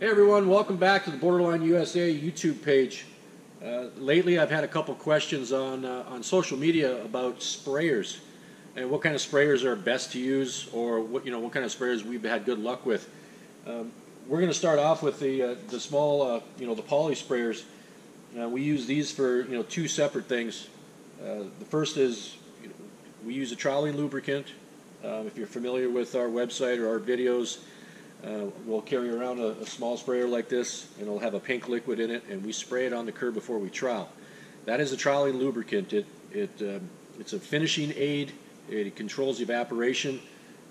Hey everyone, welcome back to the Borderline USA YouTube page. Lately I've had a couple questions on social media about sprayers and what kind of sprayers are best to use, or what kind of sprayers we've had good luck with. We're going to start off with the small the poly sprayers. We use these for two separate things. The first is we use a trolley lubricant. If you're familiar with our website or our videos, we'll carry around a small sprayer like this, and it'll have a pink liquid in it, and we spray it on the curb before we trowel. That is a trolley lubricant. It's a finishing aid. It controls the evaporation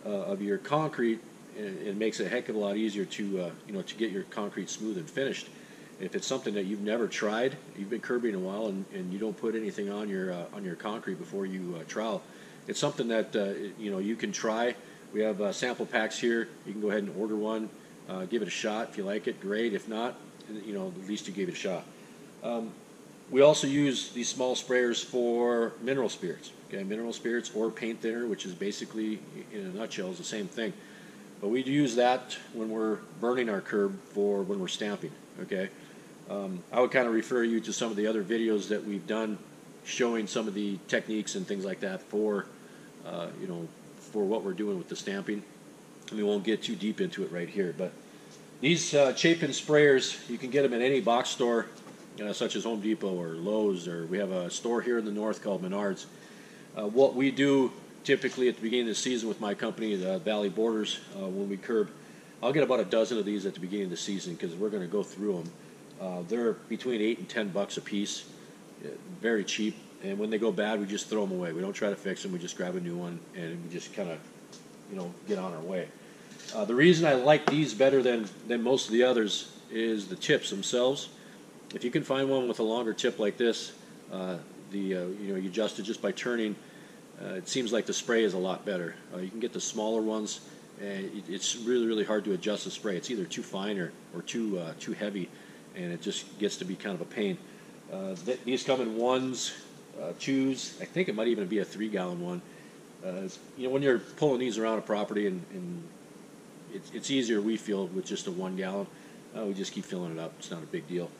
of your concrete, and it makes it a heck of a lot easier to get your concrete smooth and finished. If it's something that you've never tried, you've been curbing a while, and you don't put anything on your concrete before you trowel, it's something that you can try. We have sample packs here. You can go ahead and order one, give it a shot. If you like it, great. If not, at least you gave it a shot. We also use these small sprayers for mineral spirits. Okay, mineral spirits or paint thinner, which is basically, in a nutshell, is the same thing. But we use that when we're burning our curb for when we're stamping. Okay, I would kind of refer you to some of the other videos that we've done showing some of the techniques and things like that for for what we're doing with the stamping. We won't get too deep into it right here, but these Chapin sprayers, you can get them at any box store, such as Home Depot or Lowe's, or we have a store here in the north called Menards. What we do typically at the beginning of the season with my company, the Valley Borders, when we curb, I'll get about a dozen of these at the beginning of the season because we're going to go through them. They're between $8 and $10 a piece, very cheap. And when they go bad, we just throw them away. We don't try to fix them. We just grab a new one, and we just kind of, get on our way. The reason I like these better than most of the others is the tips themselves. If you can find one with a longer tip like this, you adjust it just by turning. It seems like the spray is a lot better. You can get the smaller ones, and it's really, really hard to adjust the spray. It's either too fine or too heavy, and it just gets to be kind of a pain. These come in ones. Twos. I think it might even be a 3-gallon one. When you're pulling these around a property, and it's easier, we feel, with just a 1-gallon. We just keep filling it up. It's not a big deal.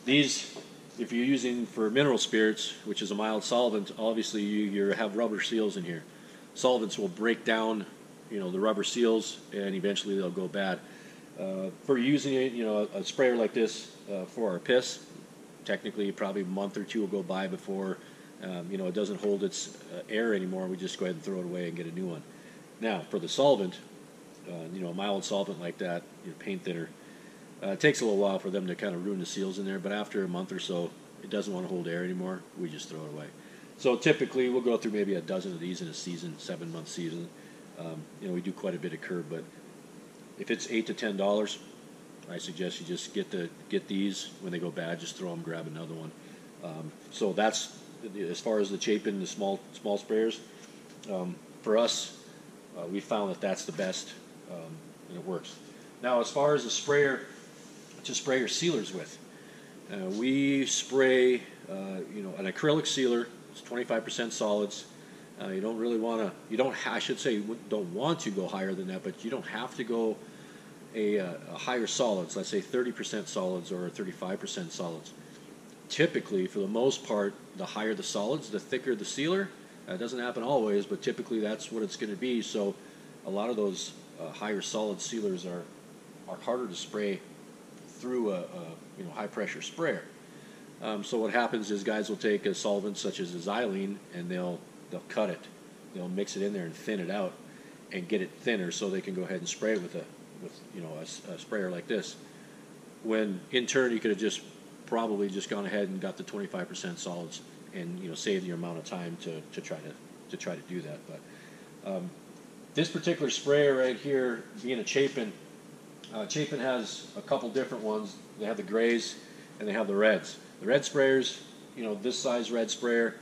These, if you're using for mineral spirits, which is a mild solvent, obviously you have rubber seals in here. Solvents will break down, the rubber seals, and eventually they'll go bad. For using a sprayer like this for our piss, technically probably a month or two will go by before it doesn't hold its air anymore. We just go ahead and throw it away and get a new one. Now for the solvent, a mild solvent like that, paint thinner, it takes a little while for them to kind of ruin the seals in there, but after a month or so it doesn't want to hold air anymore. We just throw it away. So typically we'll go through maybe a dozen of these in a season, 7-month season. We do quite a bit of curb, but if it's $8 to $10, I suggest you just get these. When they go bad, just throw them, grab another one. So that's as far as the Chapin, the small sprayers. For us, we found that that's the best, and it works. Now, as far as a sprayer to spray your sealers with, we spray an acrylic sealer. It's 25% solids. You don't really want to. I should say, you don't want to go higher than that, but you don't have to go a higher solids, let's say 30% solids or 35% solids. Typically, for the most part, the higher the solids, the thicker the sealer. That doesn't happen always, but typically that's what it's going to be. So a lot of those higher solid sealers are harder to spray through a high pressure sprayer. So what happens is guys will take a solvent such as a xylene, and they'll cut it. They'll mix it in there and thin it out and get it thinner so they can go ahead and spray it with a sprayer like this, when in turn you could have probably just gone ahead and got the 25% solids and saved your amount of time to try to do that. But this particular sprayer right here, being a Chapin, Chapin has a couple different ones. They have the grays and they have the reds. The red sprayers, this size red sprayer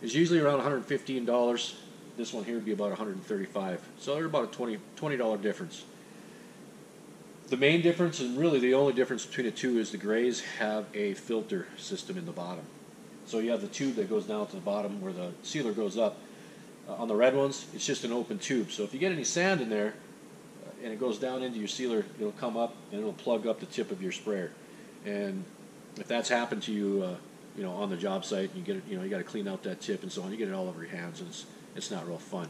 is usually around $115. This one here would be about $135. So they're about a $20 difference. The main difference, and really the only difference between the two, is the grays have a filter system in the bottom. So you have the tube that goes down to the bottom where the sealer goes up. On the red ones, it's just an open tube. So if you get any sand in there, and it goes down into your sealer, it'll come up and it'll plug up the tip of your sprayer. And if that's happened to you, on the job site, and you get it, you got to clean out that tip and so on. You get it all over your hands, and it's not real fun.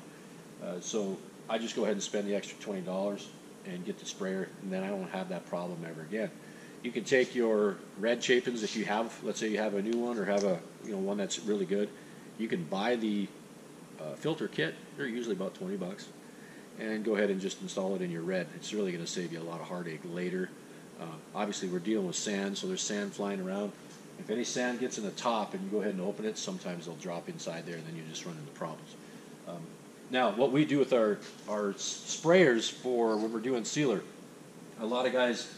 So I just go ahead and spend the extra $20 and get the sprayer, and then I don't have that problem ever again. You can take your red Chapins if you have, let's say you have a new one or have a one that's really good. You can buy the filter kit. They're usually about $20, and go ahead and just install it in your red. It's really going to save you a lot of heartache later. Obviously, we're dealing with sand, so there's sand flying around. If any sand gets in the top and you go ahead and open it, sometimes they'll drop inside there, and then you just run into problems. Now, what we do with our sprayers for when we're doing sealer, a lot of guys,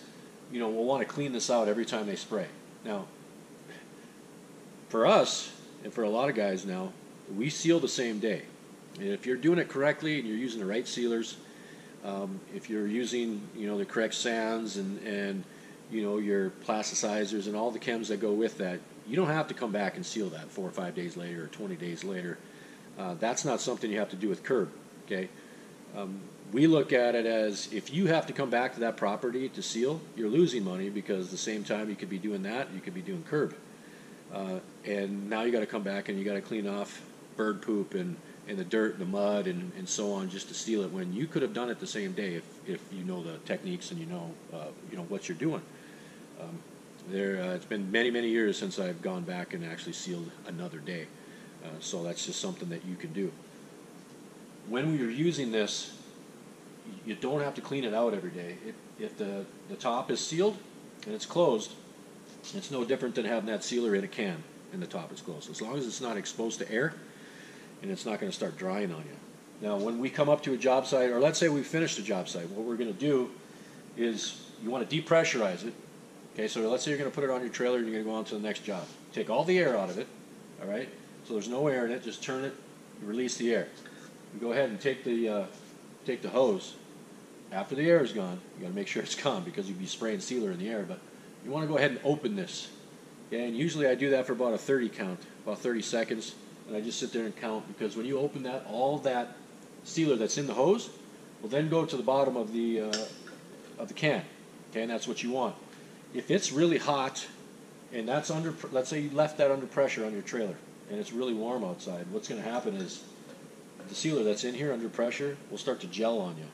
will want to clean this out every time they spray. Now, for us, and for a lot of guys now, we seal the same day. And if you're doing it correctly and you're using the right sealers, if you're using, the correct sands and your plasticizers and all the chems that go with that, you don't have to come back and seal that 4 or 5 days later or 20 days later. That's not something you have to do with curb, okay? We look at it as if you have to come back to that property to seal, you're losing money, because the same time you could be doing that, you could be doing curb. And now you got to come back and you got to clean off bird poop and the dirt and the mud and so on just to seal it, when you could have done it the same day if you know the techniques and you know what you're doing. It's been many, many years since I've gone back and actually sealed another day. So that's just something that you can do. When you're using this, you don't have to clean it out every day. If the top is sealed and it's closed, it's no different than having that sealer in a can and the top is closed. As long as it's not exposed to air and it's not going to start drying on you. Now, when we come up to a job site, or let's say we finished a job site, what we're going to do is you want to depressurize it. Okay, so let's say you're going to put it on your trailer and you're going to go on to the next job. Take all the air out of it, all right? So there's no air in it. Just turn it, release the air. You go ahead and take the hose. After the air is gone, you got to make sure it's gone, because you'd be spraying sealer in the air. But you want to go ahead and open this. Okay, and usually I do that for about a 30 count, about 30 seconds, and I just sit there and count, because when you open that, all that sealer that's in the hose will then go to the bottom of the can. Okay, and that's what you want. If it's really hot and that's under, let's say you left that under pressure on your trailer and it's really warm outside, what's going to happen is the sealer that's in here under pressure will start to gel on you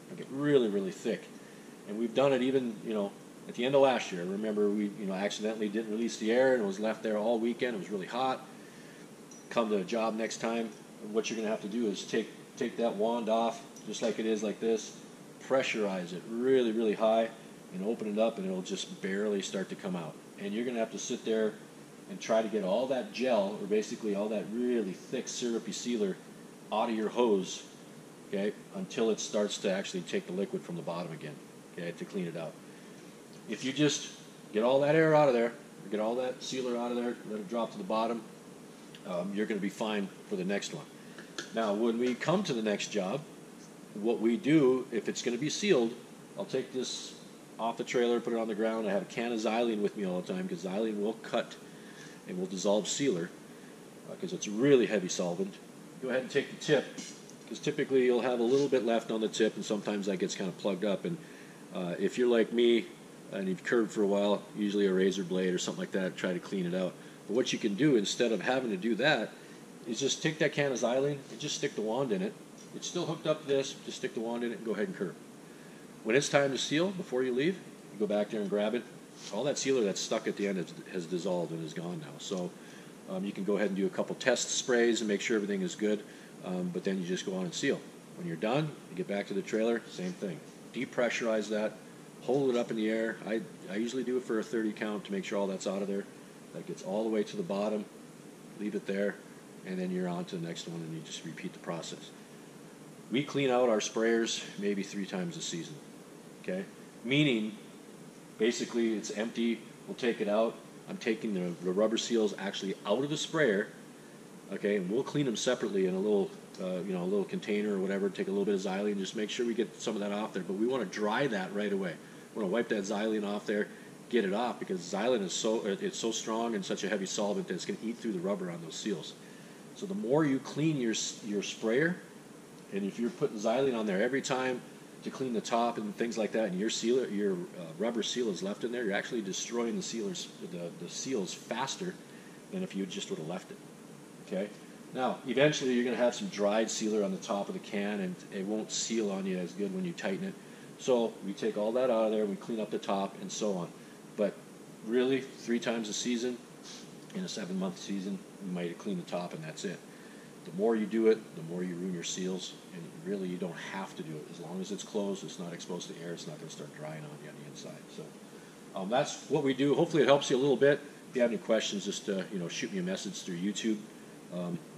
and get really, really thick. And we've done it even, at the end of last year. Remember, we, accidentally didn't release the air and it was left there all weekend. It was really hot. Come to a job next time, what you're going to have to do is take that wand off, just like it is like this, pressurize it really, really high, and open it up, and it'll just barely start to come out. And you're going to have to sit there and try to get all that gel, or basically all that really thick syrupy sealer, out of your hose, okay, until it starts to actually take the liquid from the bottom again, okay, to clean it out. If you just get all that air out of there, get all that sealer out of there, let it drop to the bottom, you're going to be fine for the next one. Now, when we come to the next job, what we do, if it's going to be sealed, I'll take this off the trailer, put it on the ground. I have a can of xylene with me all the time, because xylene will cut and will dissolve sealer, because it's a really heavy solvent. Go ahead and take the tip, because typically you'll have a little bit left on the tip, and sometimes that gets kind of plugged up. And if you're like me and you've curbed for a while, usually a razor blade or something like that, try to clean it out. But what you can do instead of having to do that is just take that can of xylene and just stick the wand in it. It's still hooked up to this, just stick the wand in it and go ahead and curb. When it's time to seal, before you leave, you go back there and grab it. All that sealer that's stuck at the end has dissolved and is gone now. So you can go ahead and do a couple test sprays and make sure everything is good, but then you just go on and seal. When you're done, you get back to the trailer, same thing. Depressurize that, hold it up in the air. I usually do it for a 30 count to make sure all that's out of there. That gets all the way to the bottom, leave it there, and then you're on to the next one, and you just repeat the process. We clean out our sprayers maybe 3 times a season, okay? Meaning, basically, it's empty, we'll take it out. I'm taking the rubber seals actually out of the sprayer, okay, and we'll clean them separately in a little, a little container or whatever, take a little bit of xylene, just make sure we get some of that off there, but we want to dry that right away. We want to wipe that xylene off there, get it off, because xylene is so strong and such a heavy solvent that it's going to eat through the rubber on those seals. So the more you clean your sprayer, and if you're putting xylene on there every time, to clean the top and things like that, and your sealer, your rubber seal is left in there, you're actually destroying the seals faster than if you just would have left it. Okay. Now, eventually, you're going to have some dried sealer on the top of the can, and it won't seal on you as good when you tighten it. So we take all that out of there, we clean up the top, and so on. But really, 3 times a season, in a 7-month season, you might clean the top, and that's it. The more you do it, the more you ruin your seals, and really you don't have to do it. As long as it's closed, it's not exposed to air, it's not going to start drying on you on the inside. So that's what we do. Hopefully it helps you a little bit. If you have any questions, just shoot me a message through YouTube,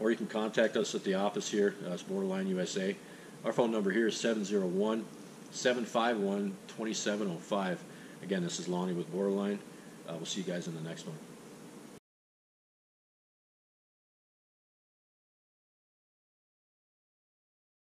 or you can contact us at the office here. It's Borderline USA. Our phone number here is 701-751-2705. Again, this is Lonnie with Borderline. We'll see you guys in the next one.